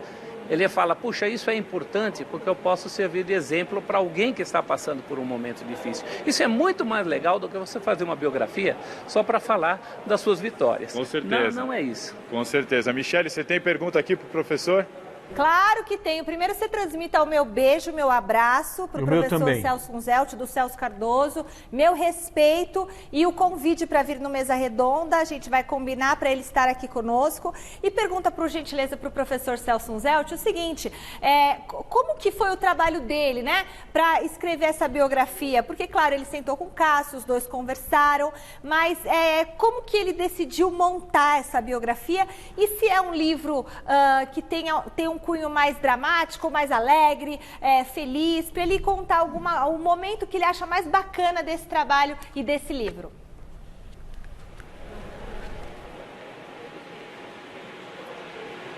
ele fala, puxa, isso é importante porque eu posso servir de exemplo para alguém que está passando por um momento difícil. Isso é muito mais legal do que você fazer uma biografia só para falar das suas vitórias. Com certeza. Não é isso. Com certeza. Michele, você tem pergunta aqui para o professor? Claro que tenho. Primeiro você transmita o meu beijo, meu abraço para o professor Celso Unzelt, do Celso Cardoso, meu respeito e o convite para vir no Mesa Redonda. A gente vai combinar para ele estar aqui conosco. E pergunta, por gentileza, para o professor Celso Unzelt o seguinte, como que foi o trabalho dele, né, para escrever essa biografia? Porque, claro, ele sentou com o Cássio, os dois conversaram, mas como que ele decidiu montar essa biografia? E se é um livro que tem um cunho mais dramático, mais alegre, feliz, para ele contar o momento que ele acha mais bacana desse trabalho e desse livro.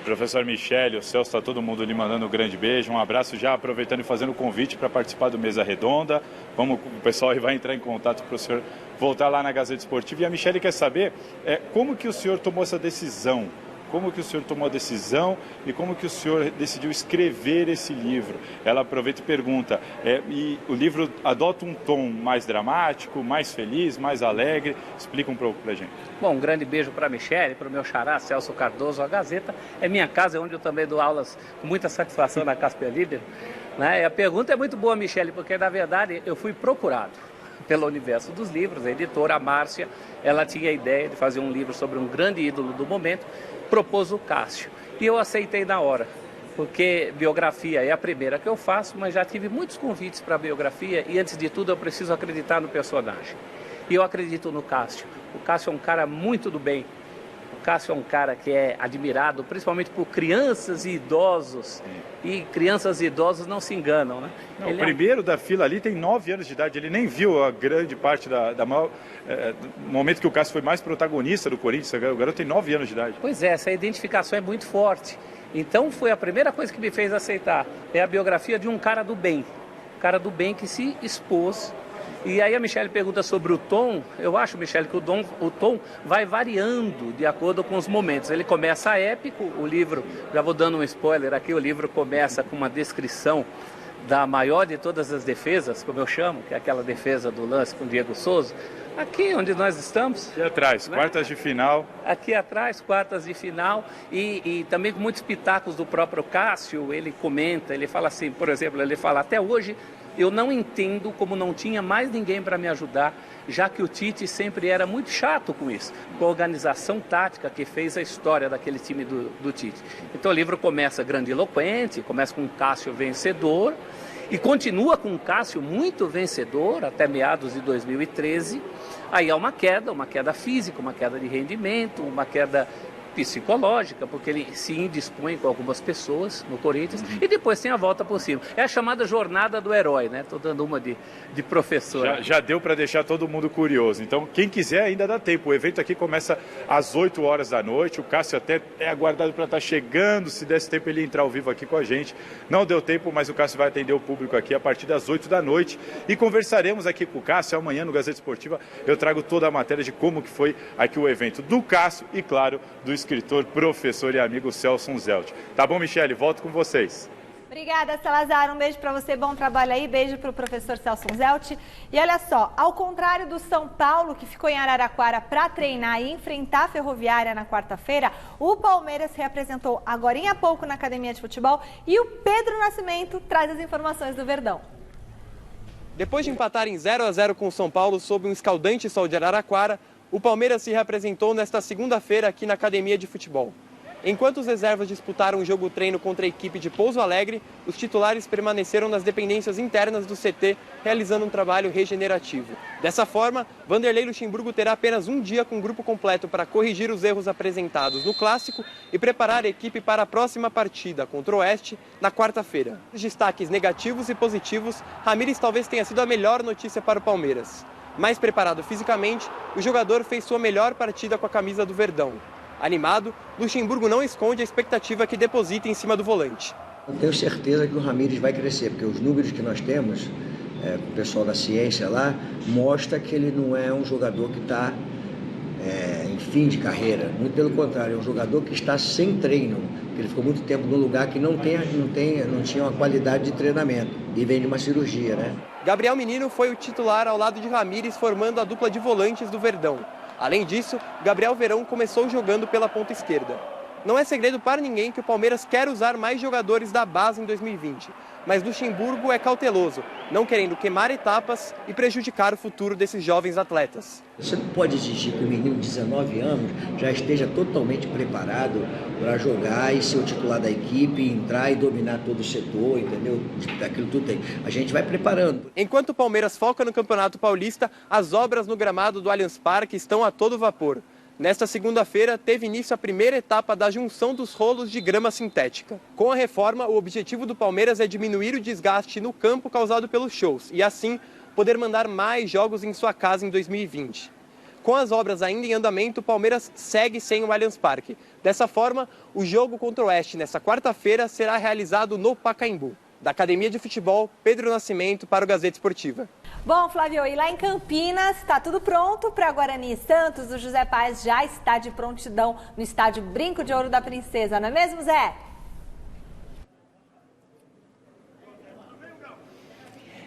Professor Michele, o Celso, está todo mundo lhe mandando um grande beijo, um abraço, já aproveitando e fazendo o convite para participar do Mesa Redonda. O pessoal aí vai entrar em contato para o senhor voltar lá na Gazeta Esportiva. E a Michele quer saber como que o senhor tomou essa decisão? Como que o senhor tomou a decisão e como que o senhor decidiu escrever esse livro? Ela aproveita e pergunta, e o livro adota um tom mais dramático, mais feliz, mais alegre? Explica um pouco pra gente. Bom, um grande beijo para a Michele, para o meu xará, Celso Cardoso. A Gazeta é minha casa, onde eu também dou aulas com muita satisfação na Casper Líder. Né? E a pergunta é muito boa, Michele, porque na verdade eu fui procurado pelo Universo dos Livros, a editora Márcia, ela tinha a ideia de fazer um livro sobre um grande ídolo do momento, propôs o Cássio. E eu aceitei na hora, porque biografia é a primeira que eu faço, mas já tive muitos convites para biografia e, antes de tudo, eu preciso acreditar no personagem. E eu acredito no Cássio. O Cássio é um cara muito do bem. O Cássio é um cara que é admirado, principalmente por crianças e idosos. E crianças e idosos não se enganam, né? Não, o primeiro da fila ali tem 9 anos de idade, ele nem viu a grande parte da maior... no momento que o Cássio foi mais protagonista do Corinthians, o garoto tem 9 anos de idade. Pois é, essa identificação é muito forte. Então foi a primeira coisa que me fez aceitar. É a biografia de um cara do bem. Um cara do bem que se expôs. E aí a Michele pergunta sobre o tom. Eu acho, Michele, que o tom vai variando de acordo com os momentos. Ele começa épico, o livro, já vou dando um spoiler aqui, o livro começa com uma descrição da maior de todas as defesas, como eu chamo, que é aquela defesa do lance com o Diego Souza. Aqui onde nós estamos. Aqui atrás, né? Quartas de final. Aqui atrás, quartas de final. E também com muitos pitacos do próprio Cássio, ele comenta, ele fala assim, por exemplo, ele fala, até hoje eu não entendo como não tinha mais ninguém para me ajudar, já que o Tite sempre era muito chato com isso, com a organização tática que fez a história daquele time do Tite. Então o livro começa grandiloquente, começa com um Cássio vencedor, e continua com um Cássio muito vencedor até meados de 2013, aí há uma queda física, uma queda de rendimento, uma queda psicológica, porque ele se indispõe com algumas pessoas no Corinthians e depois tem a volta por cima. É a chamada jornada do herói, né? Estou dando uma de professor. Já deu para deixar todo mundo curioso. Então, quem quiser ainda dá tempo. O evento aqui começa às 8 horas da noite. O Cássio até é aguardado para estar chegando. Se desse tempo ele entrar ao vivo aqui com a gente. Não deu tempo, mas o Cássio vai atender o público aqui a partir das 8 da noite. E conversaremos aqui com o Cássio. Amanhã no Gazeta Esportiva eu trago toda a matéria de como que foi aqui o evento do Cássio e, claro, do escritor, professor e amigo Celso Zelt. Tá bom, Michele? Volto com vocês. Obrigada, Salazar. Um beijo para você, bom trabalho aí. Beijo para o professor Celso Zelt. E olha só, ao contrário do São Paulo, que ficou em Araraquara para treinar e enfrentar a Ferroviária na quarta-feira, o Palmeiras se reapresentou agorinha há pouco na academia de futebol e o Pedro Nascimento traz as informações do Verdão. Depois de empatar em 0-0 com o São Paulo sob um escaldante sol de Araraquara, o Palmeiras se reapresentou nesta segunda-feira aqui na academia de futebol. Enquanto os reservas disputaram o jogo-treino contra a equipe de Pouso Alegre, os titulares permaneceram nas dependências internas do CT, realizando um trabalho regenerativo. Dessa forma, Vanderlei Luxemburgo terá apenas um dia com o grupo completo para corrigir os erros apresentados no Clássico e preparar a equipe para a próxima partida contra o Oeste na quarta-feira. Os destaques negativos e positivos, Ramírez talvez tenha sido a melhor notícia para o Palmeiras. Mais preparado fisicamente, o jogador fez sua melhor partida com a camisa do Verdão. Animado, Luxemburgo não esconde a expectativa que deposita em cima do volante. Eu tenho certeza que o Ramírez vai crescer, porque os números que nós temos, o pessoal da ciência lá, mostra que ele não é um jogador que está em fim de carreira. Muito pelo contrário, é um jogador que está sem treino, porque ele ficou muito tempo num lugar que não tinha uma qualidade de treinamento e vem de uma cirurgia, né? Gabriel Menino foi o titular ao lado de Ramírez, formando a dupla de volantes do Verdão. Além disso, Gabriel Verão começou jogando pela ponta esquerda. Não é segredo para ninguém que o Palmeiras quer usar mais jogadores da base em 2020, mas Luxemburgo é cauteloso, não querendo queimar etapas e prejudicar o futuro desses jovens atletas. Você não pode exigir que o menino de 19 anos já esteja totalmente preparado para jogar e ser o titular da equipe, entrar e dominar todo o setor, entendeu? Aquilo tudo tem. A gente vai preparando. Enquanto o Palmeiras foca no Campeonato Paulista, as obras no gramado do Allianz Parque estão a todo vapor. Nesta segunda-feira, teve início a primeira etapa da junção dos rolos de grama sintética. Com a reforma, o objetivo do Palmeiras é diminuir o desgaste no campo causado pelos shows e, assim, poder mandar mais jogos em sua casa em 2020. Com as obras ainda em andamento, o Palmeiras segue sem o Allianz Parque. Dessa forma, o jogo contra o Oeste nesta quarta-feira será realizado no Pacaembu. Da Academia de Futebol, Pedro Nascimento para o Gazeta Esportiva. Bom, Flávio, e lá em Campinas está tudo pronto para Guarani e Santos. O José Paes já está de prontidão no estádio Brinco de Ouro da Princesa, não é mesmo, Zé?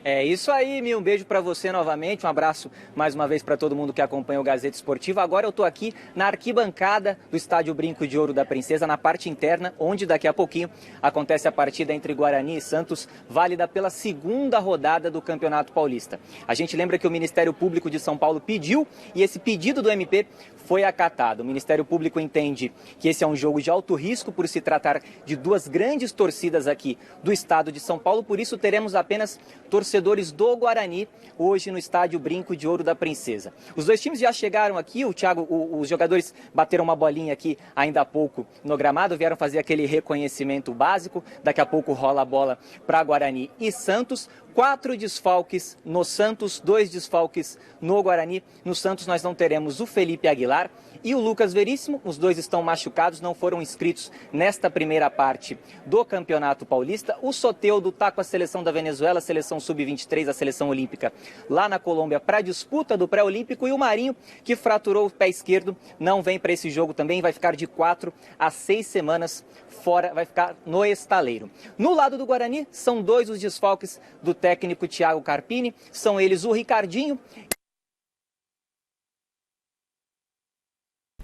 É isso aí, Mi. Um beijo para você novamente, um abraço mais uma vez para todo mundo que acompanha o Gazeta Esportiva. Agora eu estou aqui na arquibancada do estádio Brinco de Ouro da Princesa, na parte interna, onde daqui a pouquinho acontece a partida entre Guarani e Santos, válida pela segunda rodada do Campeonato Paulista. A gente lembra que o Ministério Público de São Paulo pediu e esse pedido do MP foi acatado. O Ministério Público entende que esse é um jogo de alto risco por se tratar de duas grandes torcidas aqui do estado de São Paulo, por isso teremos apenas torcedores do Guarani hoje no estádio Brinco de Ouro da Princesa. Os dois times já chegaram aqui, os jogadores bateram uma bolinha aqui ainda há pouco no gramado, vieram fazer aquele reconhecimento básico, daqui a pouco rola a bola para Guarani e Santos. 4 desfalques no Santos, 2 desfalques no Guarani. No Santos nós não teremos o Felipe Aguilar e o Lucas Veríssimo. Os dois estão machucados, não foram inscritos nesta primeira parte do Campeonato Paulista. O Soteldo está com a seleção da Venezuela, a seleção sub-23, a seleção olímpica lá na Colômbia para a disputa do pré-olímpico. E o Marinho, que fraturou o pé esquerdo, não vem para esse jogo também, vai ficar de 4 a 6 semanas fora, vai ficar no estaleiro. No lado do Guarani, são 2 os desfalques do técnico Thiago Carpini, são eles o Ricardinho.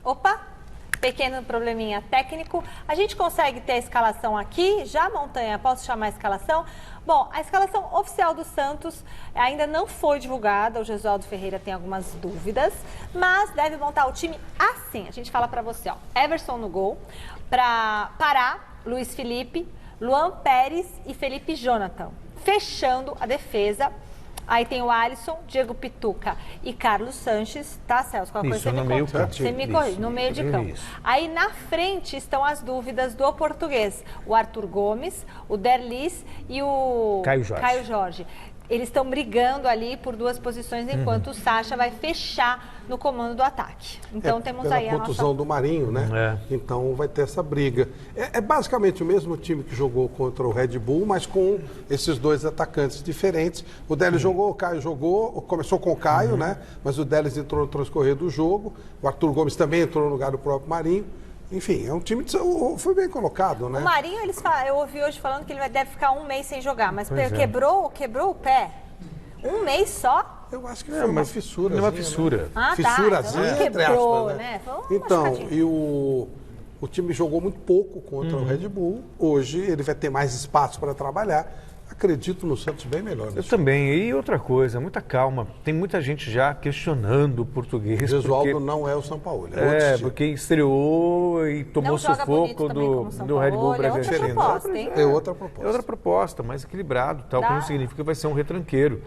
Opa, pequeno probleminha técnico. A gente consegue ter a escalação aqui? Já, Montanha, posso chamar a escalação? Bom, a escalação oficial do Santos ainda não foi divulgada. O Jesualdo Ferreira tem algumas dúvidas, mas deve montar o time assim. A gente fala pra você, ó. Everson no gol, para Pará, Luiz Felipe, Luan Pérez e Felipe Jonathan. fechando a defesa. Aí tem o Alisson, Diego Pituca e Carlos Sanches, tá, Celso? Qual coisa Isso, no meio campo. Você me corrige, no meio de campo. Isso. Aí na frente estão as dúvidas do português. O Arthur Gomes, o Derlis e o Caio Jorge. Eles estão brigando ali por 2 posições, enquanto o Sacha vai fechar no comando do ataque. Então temos aí a contusão do Marinho, né? Então vai ter essa briga. É basicamente o mesmo time que jogou contra o Red Bull, mas com esses 2 atacantes diferentes. O Delis jogou, o Caio jogou, começou com o Caio, né? Mas o Delis entrou no transcorrer do jogo. O Arthur Gomes também entrou no lugar do próprio Marinho. Enfim, é um time que foi bem colocado, né? O Marinho, eu ouvi hoje falando que ele deve ficar 1 mês sem jogar, mas quebrou o pé. 1 mês só? Eu acho que foi uma fissura. Uma fissura. Né? Ah, fissurazinha, então entre aspas, né? Então, e o time jogou muito pouco contra o Red Bull. Hoje ele vai ter mais espaço para trabalhar. Acredito no Santos bem melhor. Eu também. E outra coisa, muita calma. Tem muita gente já questionando o português. O Gesualdo não é o São Paulo. Porque estreou e tomou sufoco do Red Bull Bragantino. É outra proposta. É outra proposta, mais equilibrado, tal, que não significa que vai ser um retranqueiro.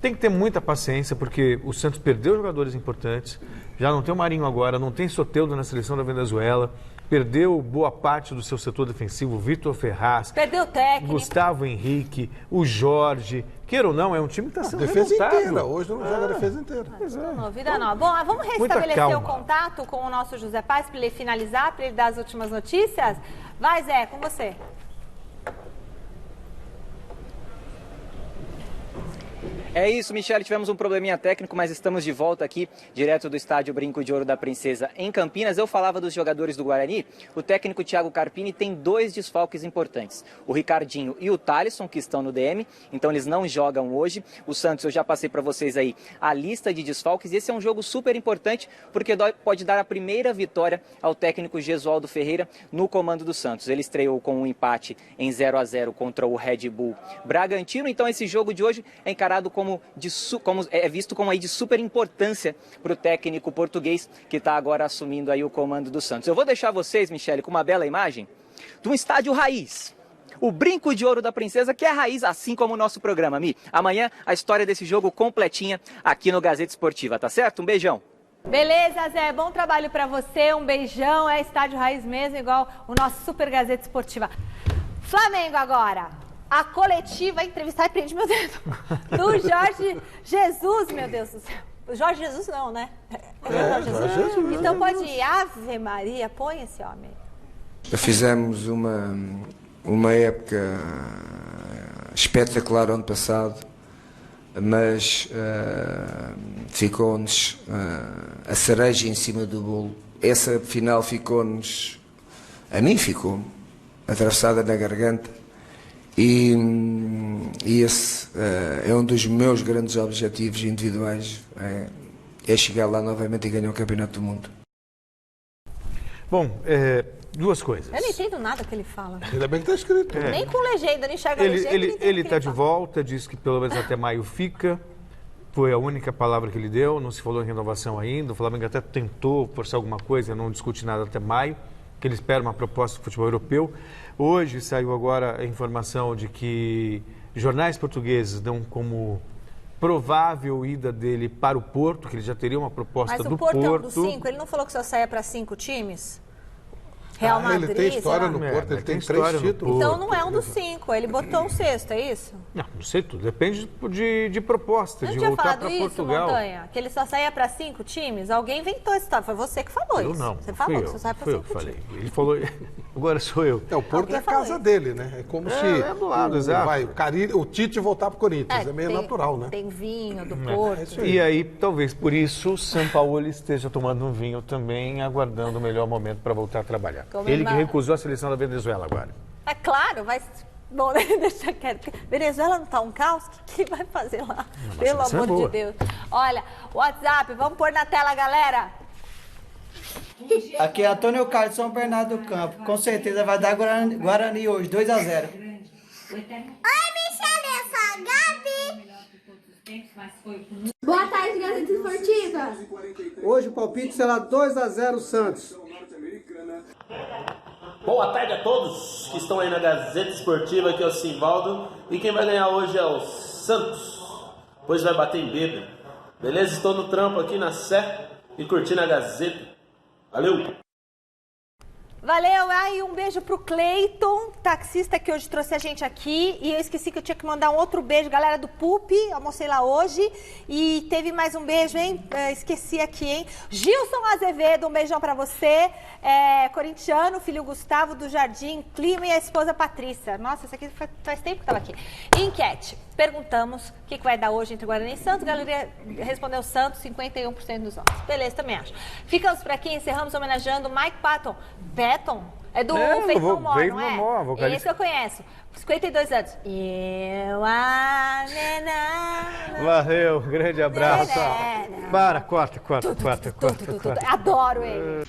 Tem que ter muita paciência, porque o Santos perdeu jogadores importantes. Já não tem o Marinho agora, não tem Soteldo na seleção da Venezuela. Perdeu boa parte do seu setor defensivo, Vitor Ferraz. Perdeu o técnico. Gustavo Henrique, o Jorge. Queira ou não, é um time que está sendo defesa remontado. inteira. Hoje não joga a defesa inteira. Vida nova. Bom, vamos restabelecer o contato com o nosso José Paz para ele finalizar, para ele dar as últimas notícias? Vai, Zé, com você. É isso, Michele, tivemos um probleminha técnico, mas estamos de volta aqui, direto do estádio Brinco de Ouro da Princesa, em Campinas. Eu falava dos jogadores do Guarani, o técnico Thiago Carpini tem 2 desfalques importantes. O Ricardinho e o Thalisson, que estão no DM, então eles não jogam hoje. O Santos, eu já passei para vocês aí a lista de desfalques, e esse é um jogo super importante, porque pode dar a primeira vitória ao técnico Gesualdo Ferreira no comando do Santos. Ele estreou com um empate em 0-0 contra o Red Bull Bragantino, então esse jogo de hoje é encarado é visto como aí de super importância para o técnico português que está agora assumindo aí o comando do Santos. Eu vou deixar vocês, Michele, com uma bela imagem de um estádio raiz. O Brinco de Ouro da Princesa, que é raiz, assim como o nosso programa, Mi. Amanhã, a história desse jogo completinha aqui no Gazeta Esportiva, tá certo? Um beijão. Beleza, Zé. Bom trabalho para você. Um beijão. É estádio raiz mesmo, igual o nosso Super Gazeta Esportiva. Flamengo agora. A coletiva, entrevistar e prende meu dedo, do Jorge Jesus, meu Deus do céu. O Jorge Jesus não, né? Jorge Jesus. Então pode ir. Ave Maria, põe esse homem. Fizemos uma época espetacular ano passado, mas ficou-nos a cereja em cima do bolo. Essa final ficou-nos, a mim ficou, atravessada na garganta. E esse é um dos meus grandes objetivos individuais, é chegar lá novamente e ganhar o Campeonato do Mundo. Bom, 2 coisas. Eu não entendo nada que ele fala. Ainda bem que está escrito. Nem com legenda, nem enxerga legenda. Ele está de volta, disse que pelo menos até maio fica. Foi a única palavra que ele deu, não se falou em renovação ainda. O Flamengo até tentou forçar alguma coisa, não discute nada até maio, que ele espera uma proposta do futebol europeu. Hoje saiu agora a informação de que jornais portugueses dão como provável ida dele para o Porto, que ele já teria uma proposta do Porto. Mas o Porto é um dos 5? Ele não falou que só saia para 5 times? Real Madrid, ele tem história no Porto, ele tem 3 títulos. Então não é um dos 5, ele botou um 6º, é isso? Não sei tudo, depende de proposta, de voltar para Portugal. Montanha, que ele só saía para 5 times? Alguém inventou essa história, foi você que falou isso. Eu não, você falou que só saia para 5 times. Ele falou, agora sou eu. O Porto é a casa dele, né? É como se do lado, o Tite voltar para o Corinthians, é meio natural, né? Tem vinho do Porto. E aí, talvez por isso, o São Paulo esteja tomando um vinho também, aguardando o melhor momento para voltar a trabalhar. Ele que recusou a seleção da Venezuela agora. É claro, vai... Bom, deixa quieto. Venezuela não tá um caos? O que vai fazer lá? Pelo amor de Deus. Olha, WhatsApp, vamos pôr na tela, galera. Aqui é Antônio Carlos, São Bernardo do Campo. Com certeza vai dar Guarani hoje, 2-0. Oi, Michele, eu sou a Gabi. Boa tarde, Gazeta Esportiva. Hoje o palpite será 2-0 Santos. Boa tarde a todos que estão aí na Gazeta Esportiva, aqui é o Simvaldo. E quem vai ganhar hoje é o Santos, pois vai bater em Bebra. Beleza? Estou no trampo aqui na Sé e curtindo a Gazeta. Valeu! Valeu, aí um beijo pro Cleiton, taxista que hoje trouxe a gente aqui. E eu esqueci que eu tinha que mandar um outro beijo, galera do PUP, almocei lá hoje. E teve mais um beijo, hein? Esqueci aqui, hein? Gilson Azevedo, um beijão pra você. Corintiano, filho Gustavo do Jardim Clima e a esposa Patrícia. Nossa, isso aqui faz tempo que tava aqui. Enquete. Perguntamos o que vai dar hoje entre Guarani e Santos. A galera respondeu Santos, 51% dos votos. Beleza, também acho. Ficamos por aqui, encerramos homenageando Mike Patton. Patton? É do Faith No More, não é? Vocalista. Esse eu conheço. 52 anos. Valeu, grande abraço. Para, corta. Adoro ele.